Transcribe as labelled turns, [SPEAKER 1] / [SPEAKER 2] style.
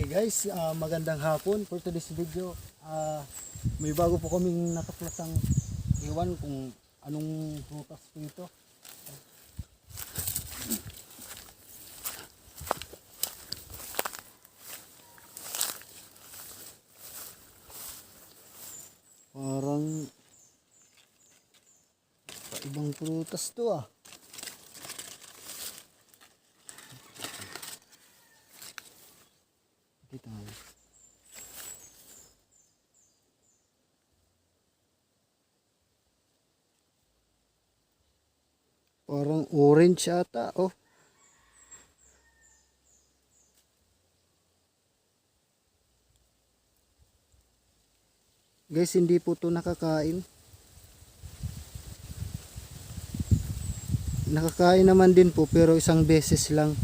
[SPEAKER 1] Okay guys, magandang hapon. For today's video, may bago po kaming natuklasang iwan kung anong prutas po ito. Parang ibang prutas to ah. Kita nga. Parang orange ata oh. Guys, hindi po to nakakain. Nakakain naman din po pero isang beses lang.